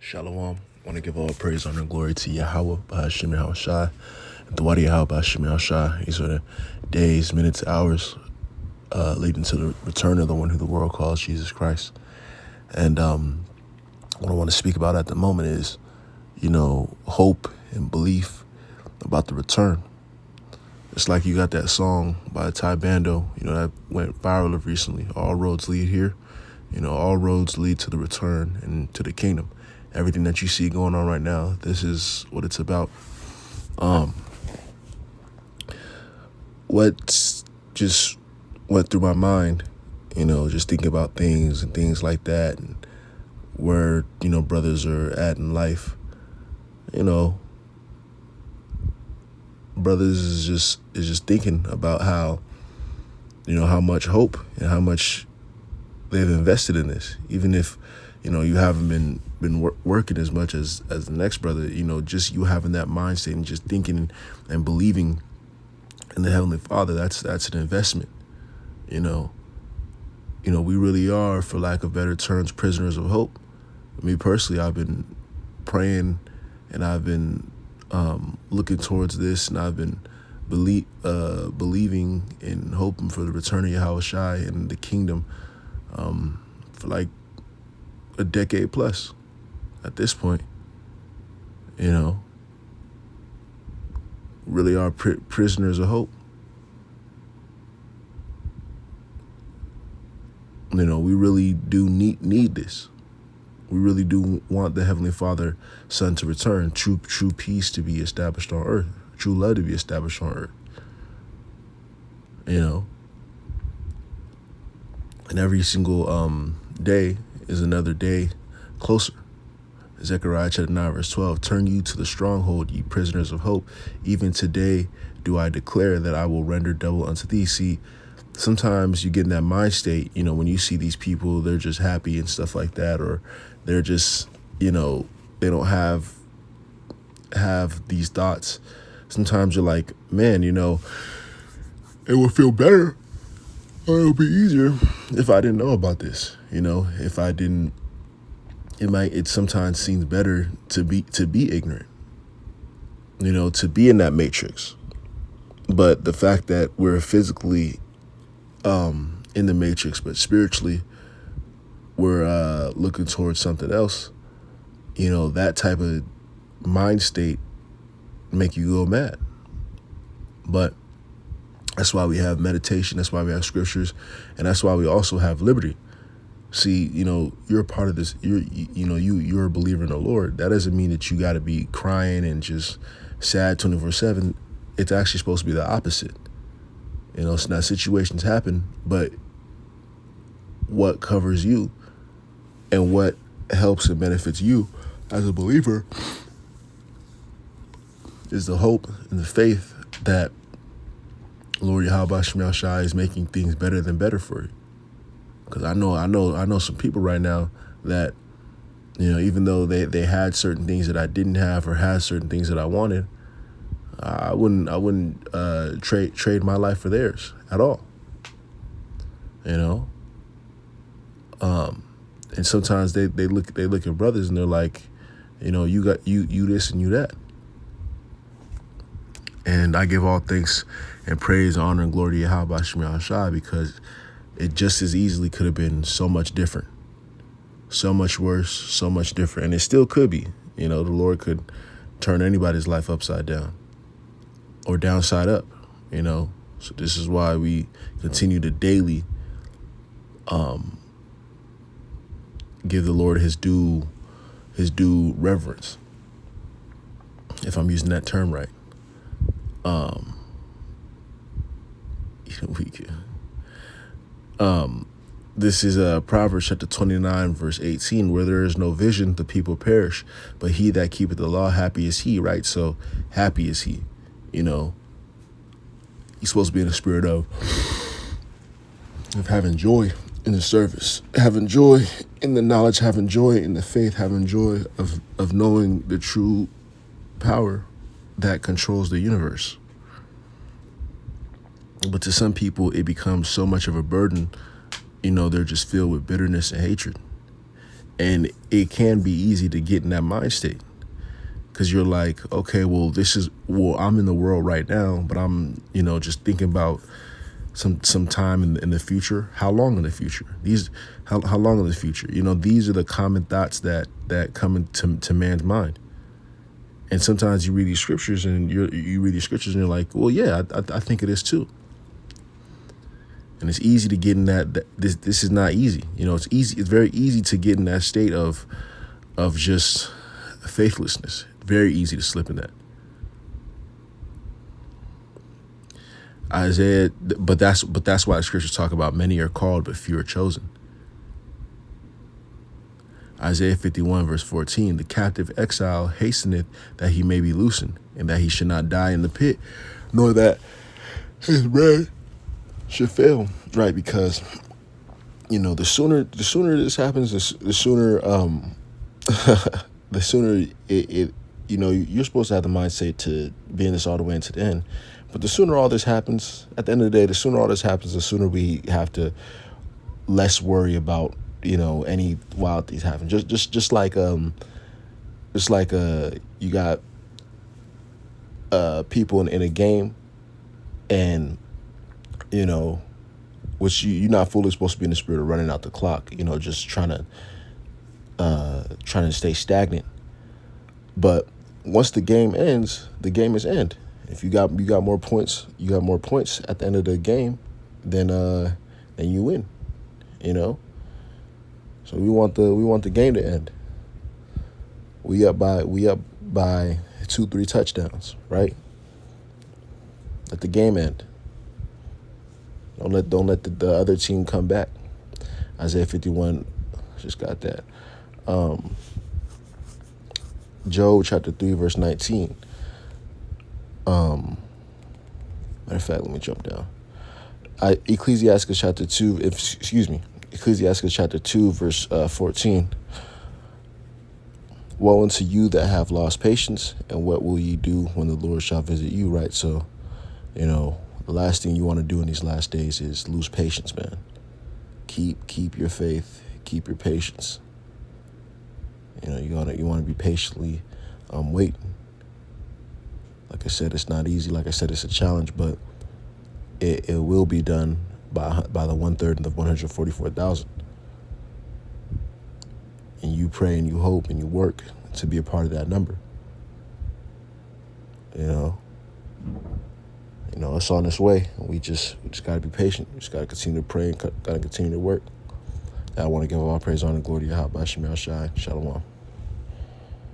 Shalom. I want to give all praise, honor, and glory to Yahweh, Bahashim Yahushai, and the Wadi Yahweh, Bahashim Yahushai. These are the days, minutes, hours leading to the return of the one who the world calls Jesus Christ. And what I want to speak about at the moment is, hope and belief about the return. It's like you got that song by Ty Bando, that went viral recently. All roads lead here. All roads lead to the return and to the kingdom. Everything that you see going on right now, this is what it's about. What just went through my mind, just thinking about things and things like that, and where, brothers are at in life. Brothers is just thinking about how, how much hope and how much they've invested in this, even if, you haven't been working as much as the next brother, just you having that mindset and just thinking and believing in the Heavenly Father, that's an investment. We really are, for lack of better terms, prisoners of hope. Me personally, I've been praying and I've been looking towards this, and I've been believing and hoping for the return of Yahweh Shai and the kingdom for like a decade plus at this point. Really are prisoners of hope. We really do need this. We really do want the Heavenly Father, Son to return, true peace to be established on earth, true love to be established on earth. And every single day is another day closer. Zechariah chapter 9, verse 12, turn you to the stronghold, ye prisoners of hope. Even today do I declare that I will render double unto thee. See, sometimes you get in that mind state, when you see these people, they're just happy and stuff like that, or they're just, they don't have these thoughts. Sometimes you're like, man, it would feel better, or it would be easier if I didn't know about this. If I didn't, it sometimes seems better to be ignorant, to be in that matrix. But the fact that we're physically in the matrix, but spiritually we're looking towards something else, that type of mind state make you go mad. But that's why we have meditation. That's why we have scriptures. And that's why we also have liberty. See, you're a part of this. You're a believer in the Lord. That doesn't mean that you got to be crying and just sad 24/7. It's actually supposed to be the opposite. So now situations happen, but what covers you and what helps and benefits you as a believer is the hope and the faith that Lord Yahweh Shemel Shai is making things better than better for you. Because I know some people right now that, even though they had certain things that I didn't have, or had certain things that I wanted, I wouldn't trade my life for theirs at all. And sometimes they look at brothers and they're like, you got you this and you that. And I give all thanks and praise, honor, and glory to Yahweh Shemel Shai, because it just as easily could have been so much different, so much worse, so much different. And it still could be. The Lord could turn anybody's life upside down or downside up, So this is why we continue to daily give the Lord his due reverence, if I'm using that term right. This is Proverbs chapter 29, verse 18, where there is no vision, the people perish, but he that keepeth the law, happy is he, right? So happy is he, He's supposed to be in the spirit of having joy in the service, having joy in the knowledge, having joy in the faith, having joy of knowing the true power that controls the universe. But to some people, it becomes so much of a burden, they're just filled with bitterness and hatred. And it can be easy to get in that mind state because you're like, okay, well, I'm in the world right now, but I'm, just thinking about some time in the future. How long in the future? How long in the future? These are the common thoughts that come into man's mind. And sometimes you read these scriptures and you're like, well, yeah, I think it is too. And it's easy to get in that this is not easy. It's easy. It's very easy to get in that state of just faithlessness. Very easy to slip in that. Isaiah, but that's why the scriptures talk about many are called, but few are chosen. Isaiah 51 verse 14, the captive exile hasteneth that he may be loosened, and that he should not die in the pit, nor that his bread should fail. Right, because the sooner this happens, the sooner the sooner it you're supposed to have the mindset to be in this all the way into the end. But the sooner all this happens, at the end of the day, the sooner all this happens, the sooner we have to less worry about, any wild things happen. Just like you got people in a game, and which you're not fully supposed to be in the spirit of running out the clock, just trying to stay stagnant. But once the game ends, the game is end. If you got more points, at the end of the game, then you win. So we want the game to end. We up by 2-3 touchdowns, right? Let the game end. Don't let the other team come back. Isaiah 51 just got that. Job chapter 3 verse 19. Matter of fact, let me jump down. Ecclesiastes chapter 2 verse 14. Woe unto you that have lost patience, and what will ye do when the Lord shall visit you? Right. So, the last thing you want to do in these last days is lose patience, man. Keep your faith, keep your patience. You want to be patiently waiting. Like I said, it's not easy. Like I said, it's a challenge, but it will be done by the 1/3 of the 144,000. And you pray and you hope and you work to be a part of that number. It's on its way. We just got to be patient. We just got to continue to pray and got to continue to work. I want to give all praise, honor, and glory to Yahweh Shem Shai. Shalom.